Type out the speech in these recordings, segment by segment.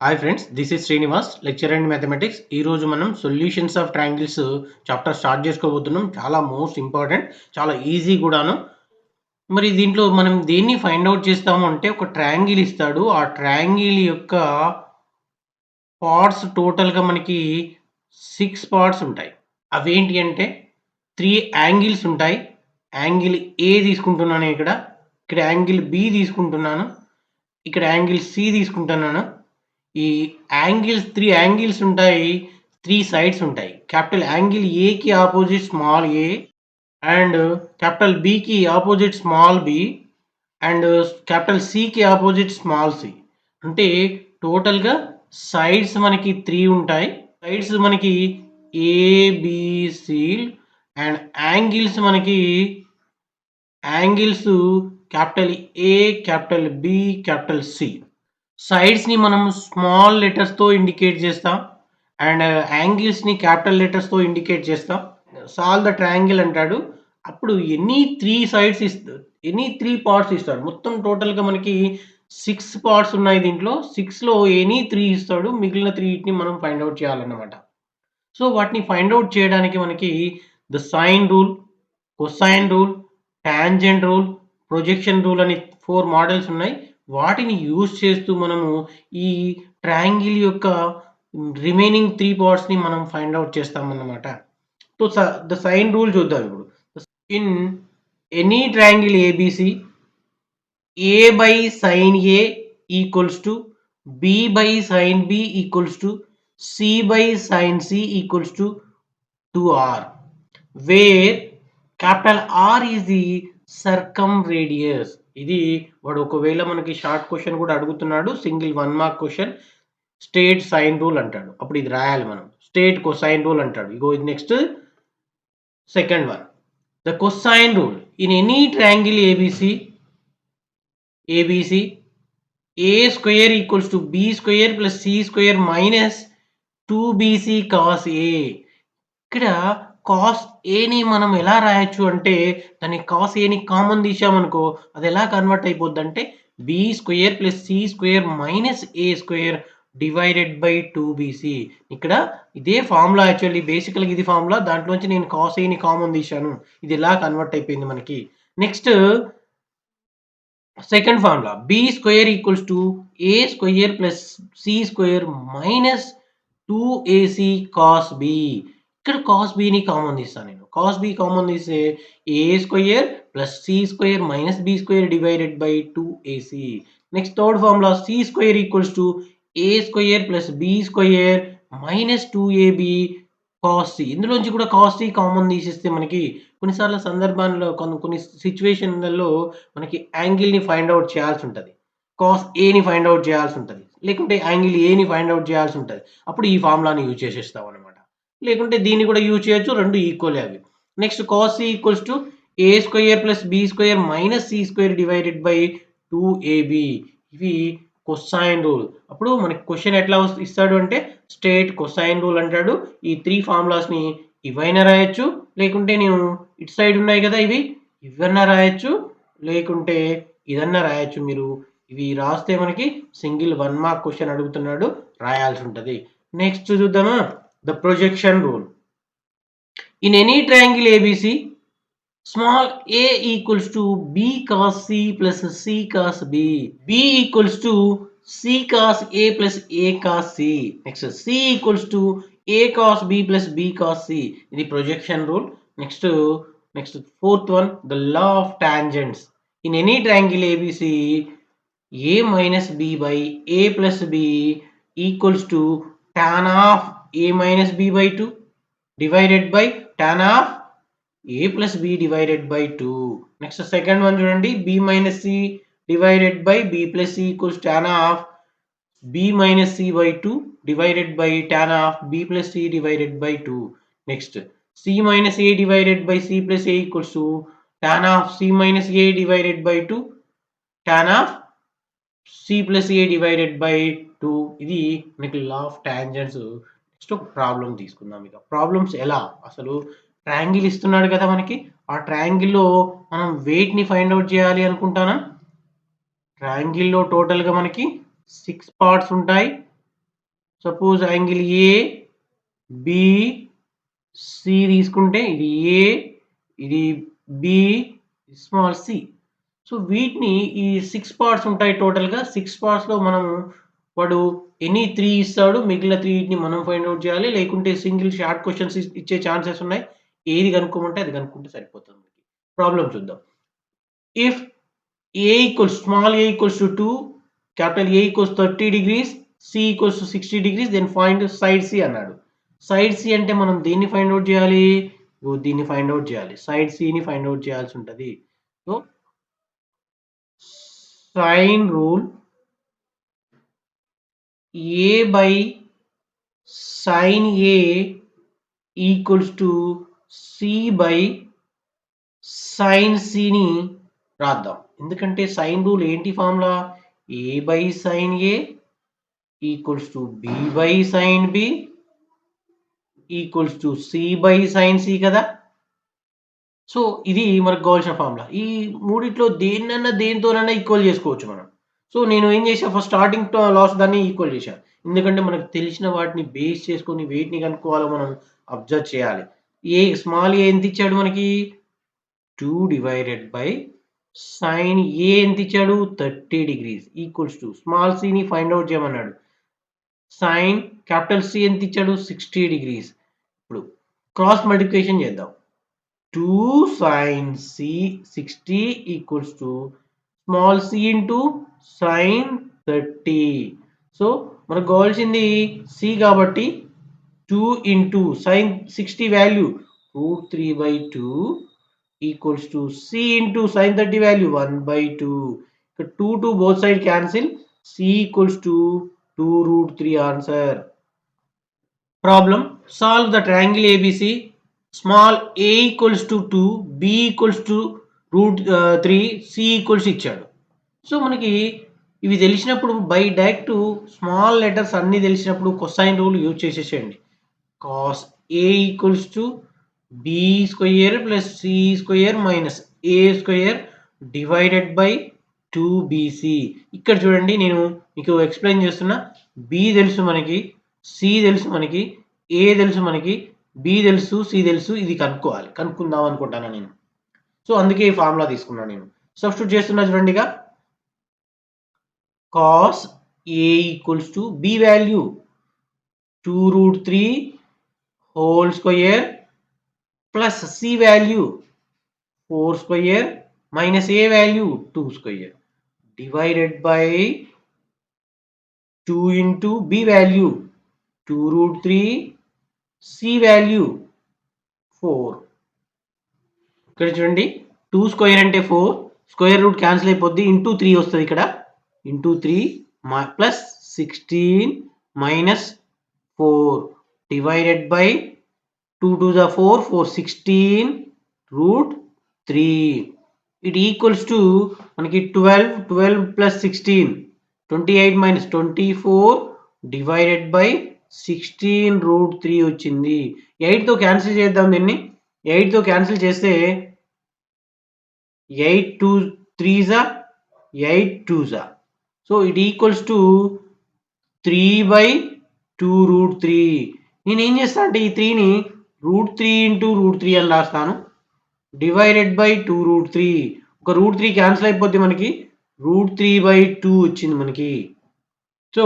Hi friends, this is Srinivas, lecturer in mathematics. ఈరోజు మనం solutions of triangles chapter start చేసుకోబోతున్నాం. చాలా మోస్ట్ ఇంపార్టెంట్, చాలా ఈజీ కూడాను. మరి దీంట్లో మనం దేన్ని ఫైండ్ అవుట్ చేస్తాము అంటే, ఒక ట్రయాంగిల్ ఇస్తాడు. ఆ ట్రయాంగిల్ యొక్క పార్ట్స్ టోటల్గా మనకి 6 పార్ట్స్ ఉంటాయి. అవేంటి అంటే 3 యాంగిల్స్ ఉంటాయి. యాంగిల్ ఏ తీసుకుంటున్నాను ఇక్కడ, ఇక్కడ యాంగిల్ బి తీసుకుంటున్నాను, ఇక్కడ యాంగిల్ సి తీసుకుంటున్నాను. ఈ త్రీ యాంగిల్స్ ఉంటాయి, 3 సైడ్స్ ఉంటాయి. క్యాపిటల్ యాంగిల్ ఏకి opposite small A, and capital బికి opposite small B, and capital సికి ఆపోజిట్ స్మాల్ సి. అంటే టోటల్గా సైడ్స్ మనకి 3 ఉంటాయి. సైడ్స్ మనకి ABC, and angles capital A, capital B, capital C. సైడ్స్ని మనం స్మాల్ లెటర్స్తో ఇండికేట్ చేస్తాం, అండ్ యాంగిల్స్ని క్యాపిటల్ లెటర్స్తో ఇండికేట్ చేస్తాం. సాల్వ్ ద ట్రయాంగిల్ అంటాడు. అప్పుడు ఎనీ 3 సైడ్స్ ఇస్తాడు, ఎనీ 3 పార్ట్స్ ఇస్తాడు. మొత్తం టోటల్గా మనకి 6 పార్ట్స్ ఉన్నాయి. దీంట్లో 6లో ఎనీ 3 ఇస్తాడు, మిగిలిన 3ని మనం ఫైండ్ అవుట్ చేయాలన్నమాట. సో వాటిని ఫైండ్ అవుట్ చేయడానికి మనకి the sine rule, cosine rule, tangent rule, projection rule అని 4 మోడల్స్ ఉన్నాయి. వాటిని యూజ్ చేస్తూ మనము ఈ ట్రయాంగిల్ యొక్క రిమైనింగ్ 3 పార్ట్స్ని మనం ఫైండ్ అవుట్ చేస్తామన్నమాట. సో ద సైన్ రూల్ చూద్దాం ఇప్పుడు. In any triangle ABC, A by sine A equals to B by sine B equals to C by sine C equals to 2r, where capital R is the circumradius. ఇది వాడు ఒకవేళ మనకి short question కూడా అడుగుతున్నాడు, single 1 mark question. State sine rule అంటాడు, అప్పుడు ఇది రాయాలి మనం. స్టేట్ కొసైన్ రూల్ అంటాడు. ఇగో ఇది next second one, the cosine rule in any triangle ABC, A square equals to B square plus C square minus 2bc cos A. ఇక్కడ cos ఏని మనం ఎలా రాయొచ్చు అంటే, దాన్ని కాస్ ఏని కామన్ తీసామనుకో అది ఎలా కన్వర్ట్ అయిపోద్ది అంటే B square plus C square minus A square divided by 2bc. ఇక్కడ ఇదే ఫార్ములా, యాక్చువల్లీ బేసికల్గా ఇది ఫార్ములా, దాంట్లోంచి నేను కాస్ ఏని కామన్ తీశాను. ఇది ఎలా కన్వర్ట్ అయిపోయింది మనకి. Next second formula, B square equals to A square plus C square minus 2ac cos B. ఇక్కడ కాస్ బిని కామన్ తీస్తాను నేను. కాస్ బి కామన్ తీస్తే A square plus C square minus B square divided by 2ac. Next third formula, C square equals to A square plus B square minus 2ab cos C. ఇందులోంచి కూడా cos C common తీసేస్తే మనకి కొన్నిసార్లు సందర్భాల్లో కొన్ని సిచ్యువేషన్లలో మనకి యాంగిల్ని find out చేయాల్సి ఉంటుంది. కాస్ ఏని ఫైండ్ అవుట్ చేయాల్సి ఉంటుంది, లేకుంటే యాంగిల్ ఏని ఫైండ్ అవుట్ చేయాల్సి ఉంటుంది. అప్పుడు ఈ ఫార్ములాని యూజ్ చేసేస్తాం అనమాట. లేకుంటే దీన్ని కూడా యూజ్ చేయొచ్చు, రెండు ఈక్వల్ అవి. Next cos C equals to A square plus B square minus C square divided by 2ab. ఇవి కొసైన్ రూల్. అప్పుడు మనకి క్వశ్చన్ ఎట్లా ఇస్తాడు అంటే స్టేట్ కొసైన్ రూల్ అంటాడు. ఈ 3 ఫార్ములాస్ని ఇవైనా రాయొచ్చు, లేకుంటే నేను ఇటు సైడ్ ఉన్నాయి కదా ఇవి, ఇవన్నా రాయొచ్చు, లేకుంటే ఇదన్నా రాయొచ్చు. మీరు ఇవి రాస్తే మనకి సింగిల్ 1 మార్క్ క్వశ్చన్ అడుగుతున్నాడు, రాయాల్సి ఉంటుంది. నెక్స్ట్ చూద్దామా, the projection rule in any triangle A B C, small a equals to b cos c plus c cos b, b equals to c cos a plus a cos c. Next c equals to a cos b plus b cos c. ఇది projection rule. Next fourth one, the law of tangents in any triangle A B C, a minus b by a plus b equals to tan of a minus b by 2 divided by tan of a plus b divided by 2. Next second one చూడండి, b minus c divided by b plus c equals tan of b minus c by 2 divided by tan of b plus c divided by 2. Next c minus a divided by c plus a equals to tan of c minus a divided by 2 tan of c plus A divided by 2. ఇది మనకి లా of tangents. Next ఒక problem తీసుకుందాం. ఇక problems ఎలా, అసలు triangle ఇస్తున్నాడు కదా మనకి, ఆ ట్రయాంగిల్లో మనం వెయిట్ని ఫైండ్ అవుట్ చేయాలి అనుకుంటానా. ట్రయాంగిల్లో టోటల్గా మనకి 6 పార్ట్స్ ఉంటాయి. Suppose angle A B C తీసుకుంటే ఇది ఏ ఇది బి స్మాల్ సి. సో వీటిని ఈ 6 పార్ట్స్ ఉంటాయి టోటల్‌గా. 6 పార్ట్స్‌లో మనము వాడు ఎనీ 3 ఇస్తాడు. మిగిలిన 3ని మనం ఫైండ్ ఔట్ చేయాలి. లేకుంటే సింగిల్ షార్ట్ క్వెషన్స్ ఇచ్చే ఛాన్సెస్ ఉన్నాయి. ఏది కనుక్కోమంటే అది కనుక్కుంటే సరిపోతుంది. ప్రాబ్లమ్ చూద్దాం. If a equals small a equals to 2, capital A equals 30 degrees, C equals to 60 degrees, then find side C అన్నాడు. సైడ్ C అంటే మనం దేన్ని ఫైండ్ ఔట్ చేయాలి? దీన్ని ఫైండ్ ఔట్ చేయాలి. సైడ్ Cని ఫైండ్ ఔట్ చేయాల్సి ఉంటది. So sine rule A by sin A equals to C by sin Cని రాద్దాం. ఎందుకంటే సైన్ రూల్ ఏంటి formula? A by sin A equals to B by sin B equals to C by sin C కదా. So ఇది మనకు కావాల్సిన formula. ఈ మూడిట్లో దేన్నన్నా దేనితోనన్నా equal చేసుకోవచ్చు మనం. సో నేను ఏం చేశా, ఫస్ట్ స్టార్టింగ్ టు లాస్ట్ దాన్ని ఈక్వల్ చేశా. ఎందుకంటే మనకు తెలిసిన వాటిని బేస్ చేసుకొని వేటిని కనుక్కోవాలో మనం అబ్జర్వ్ చేయాలి. ఏ స్మాల్ ఏ ఎంత ఇచ్చాడు మనకి? 2 డివైడెడ్ బై సైన్ ఏ ఎంత ఇచ్చాడు? 30 degrees ఈక్వల్స్ టు స్మాల్ సిని ఫైండ్ అవుట్ చేయమన్నాడు. సైన్ క్యాపిటల్ సి ఎంత ఇచ్చాడు? 60 degrees. ఇప్పుడు క్రాస్ మల్టిప్లికేషన్ చేద్దాం. 2 sin c 60 equals to small C into sine 30. So మనకు కావాల్సింది సి కాబట్టి 2 into sine 60 value √3/2 equals to C into sine 30 value 1/2. ఇక్కడ 2 both side cancel. C equals to 2√3 answer. Problem: solve the triangle ABC. Small a equals to 2, b equals to √3, c equals ఇచ్చాడు. So మనకి ఇవి తెలిసినప్పుడు by direct small letters అన్ని తెలిసినప్పుడు cosine rule use చేసేసేయండి. Cos a equals to b square plus c square minus a square divided by 2bc. ఇక్కడ చూడండి నేను మీకు ఎక్స్ప్లెయిన్ చేస్తున్నా. b తెలుసు మనకి, c తెలుసు మనకి, a తెలుసు మనకి, b తెలుసు, c తెలుసు. ఇది కనుక్కుందాం అనుకుంటాను నేను. సో అందుకే ఈ ఫార్ములా తీసుకున్నాను నేను. సబ్స్టిట్యూట్ చేస్తున్నా చూడండి. ఇక cos a equals to b value 2√3 whole square plus c value 4 square minus a value 2 square divided by 2 into b value 2√3, c value 4. ఇక్కడ చూడండి 2 స్క్వేర్ అంటే 4, స్క్వేర్ రూట్ క్యాన్సిల్ అయిపోద్ది, ఇంటూ 3 వస్తుంది ఇక్కడ. Into 3 plus 16 minus 4 divided by 2 2 4 4 16 √3. It equals to మనకి 12 plus 16 28 minus 24 divided by 16√3 వచ్చింది. 8తో cancel చేద్దాం దీన్ని. 8తో క్యాన్సిల్ చేస్తే 8 2 3 8 2. So it equals to 3/2√3. నేను ఏం చేస్తాను అంటే ఈ 3ని √3 ఇంటూ √3 అని రాస్తాను. Divided by 2√3. ఒక √3 క్యాన్సిల్ అయిపోద్ది, మనకి √3/2 వచ్చింది మనకి. సో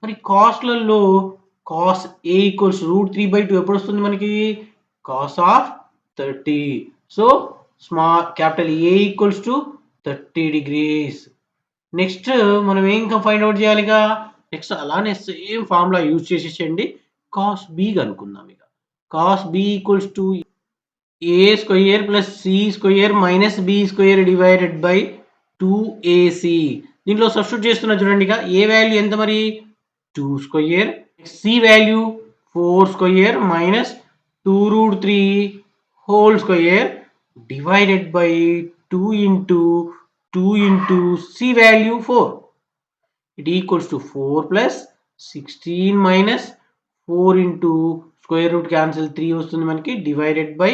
మరి కాస్ట్లలో కాస్ ఏ ఈక్వల్స్ √3/2 ఎప్పుడు వస్తుంది మనకి? Cos of 30. So small capital A equals to 30 degrees. Next మనం ఏం ఫైండ్ అవుట్ చేయాలిగా? నెక్స్ట్ అలానే సేమ్ ఫార్ములా యూజ్ చేసేసండి. కాస్ బి కనుక్కుందాం. ఇక cos B equals to A square plus C square minus B square divided by 2ac. దీంట్లో substitute చేస్తున్నా చూడండి. ఇక ఏ వాల్యూ ఎంత మరి? 2 square, C value 4 square minus 2√3 whole square divided by 2 into C value 4. It equals to 4 plus 16 minus 4 into square root cancel 3 వస్తుంది మనకి, divided by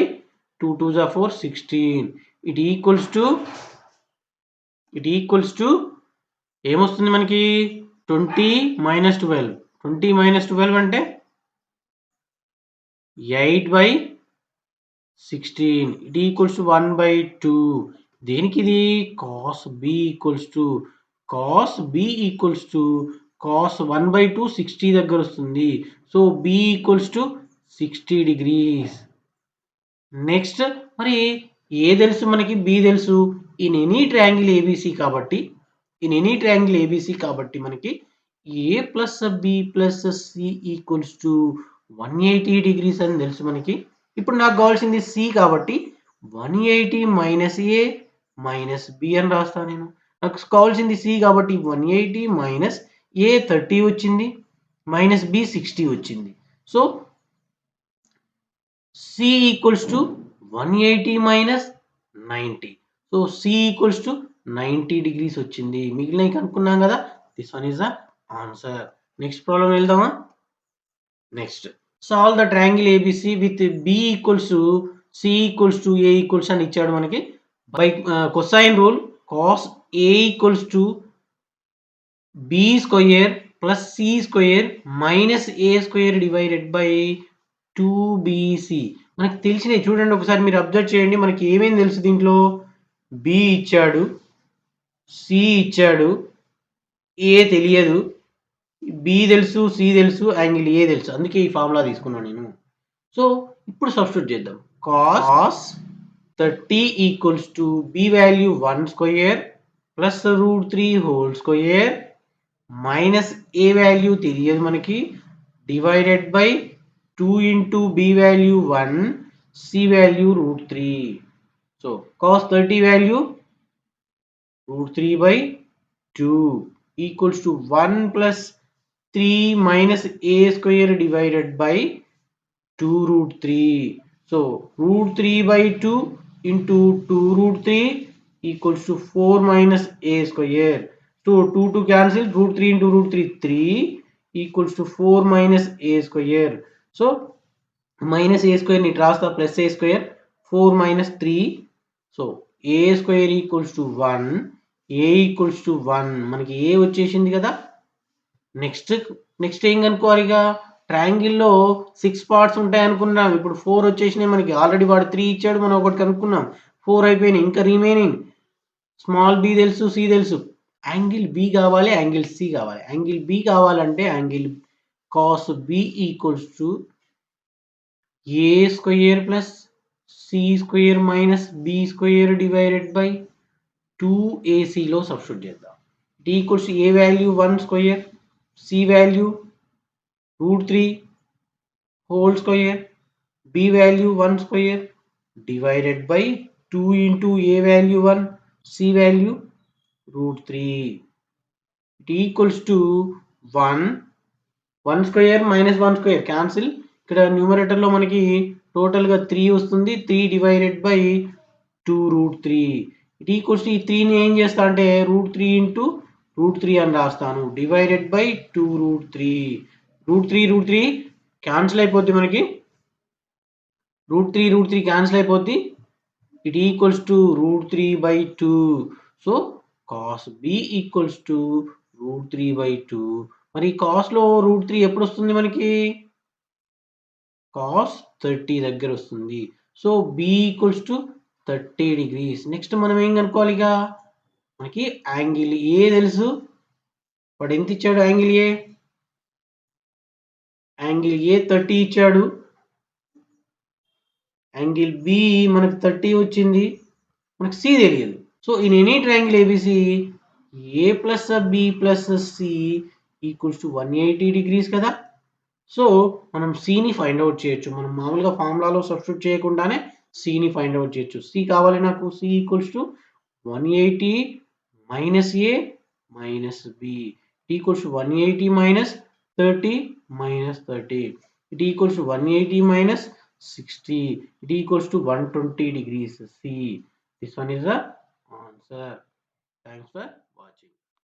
2 2 4 16. It equals to ఏమొస్తుంది మనకి? 20 మైనస్ 12 20 minus 12 అంటే 8/16. It equals to 1/2. దేనికి ఇది cos b equals to cos 1/2 60 దగ్గర వస్తుంది. So b equals to 60 degrees. Next మరి ఏ తెలుసు మనకి, బి తెలుసు. ఇన్ ఎనీ ట్రయాంగిల్ ఏబిసి కాబట్టి మనకి A plus B plus C equals to 180 degrees అని తెలుసు మనకి. ఇప్పుడు నాకు కావాల్సింది సి కాబట్టి 180 మైనస్ ఏ మైనస్ బి అని రాస్తాను నేను. నాకు కావాల్సింది సి కాబట్టి 180 మైనస్ ఏ 30 వచ్చింది, మైనస్ బి 60 వచ్చింది. So C equals to 180 minus 90. So C equals to 90 degrees వచ్చింది. మిగిలినవి కనుక్కున్నాం కదా. This one is the answer. Next problem వెళ్దామా. Next solve the triangle ABC with B equals to C equals to A equals అని ఇచ్చాడు మనకి. By cosine rule cos A equals to B square plus C square minus A square divided by 2bc. మనకి తెలిసినవి చూడండి ఒకసారి మీరు observe చేయండి. మనకి ఏమేమి తెలుసు దీంట్లో, బి ఇచ్చాడు, సి ఇచ్చాడు, ఏ తెలియదు, బి తెలుసు, సి తెలుసు, యాంగిల్ ఏ తెలుసు. అందుకే ఈ ఫార్ములా తీసుకున్నాను నేను. సో ఇప్పుడు సబ్స్టిట్యూట్ చేద్దాం. Cos 30 equals to B value 1 square plus √3 whole square minus A value తెలియదు మనకి divided by 2 into b value 1, c value √3. So cos 30 value √3/2 equals to 1 plus 3 minus a square divided by 2√3. So √3/2 into 2√3 equals to 4 minus a square. So 2 cancel, √3 into √3 3 equals to 4 minus a square. So minus a square ni రాస్తా plus a square 4 minus 3. So a square equals to 1, a equals to 1 మనకి a వచ్చేసింది కదా. Next ఏం కనుక్కోవాలిగా, ట్రయాంగిల్లో 6 parts ఉంటాయి అనుకున్నాం. ఇప్పుడు 4 వచ్చేసినాయి మనకి. ఆల్రెడీ వాడు 3 ఇచ్చాడు, మనం ఒకటి కనుక్కున్నాం. 4 అయిపోయినాయి. ఇంకా రిమైనింగ్ స్మాల్ బి తెలుసు, సి తెలుసు. యాంగిల్ బి కావాలి, యాంగిల్ సి కావాలి. యాంగిల్ బి కావాలంటే angle cos b equals to a square plus c square minus b square divided by 2ac లో సబ్స్టిట్యూట్ చేద్దాం. it equals to a value 1 square, c value √3 whole square, b value 1 square divided by 2 into a value 1, c value √3. it equals to 1 square minus 1 square cancel. ఇక్కడ numerator లో మనకి total గా 3 వస్తుంది. 3 divided by 2√3. It equals to ఈ 3 ని ఏం చేస్తా అంటే √3 ఇంటూ √3 అని రాస్తాను డివైడెడ్ బై 2√3. √3 క్యాన్సిల్ అయిపోద్ది మనకి. √3 క్యాన్సిల్ అయిపోద్ది. It equals to √3/2. So cos B equals to √3/2. మరి కాస్ లో √3 ఎప్పుడు వస్తుంది మనకి, కాస్ 30 దగ్గర వస్తుంది. So B equals to 30 degrees. Next మనం ఏం కనుక్కోవాలిగా, మనకి యాంగిల్ ఏ తెలుసు. వాడు ఎంత ఇచ్చాడు, యాంగిల్ ఏ 30 ఇచ్చాడు. యాంగిల్ బి మనకు 30 వచ్చింది, మనకు సి తెలియదు. So in any triangle ABC A plus B plus C equals to 180 degrees కదా. సో మనం సిని ఫైండ్ అవుట్ చేయొచ్చు. మనం మామూలుగా ఫార్ములాలో సబ్స్టిట్యూట్ చేయకుండానే సిని ఫైండ్ అవుట్ చేయొచ్చు. సి కావాలి నాకు. C equals to 180 minus A minus B equals to 180 minus 30 minus 30. It equals to 180 minus 60. It equals to 120 degrees. C. This one is the answer. Thanks for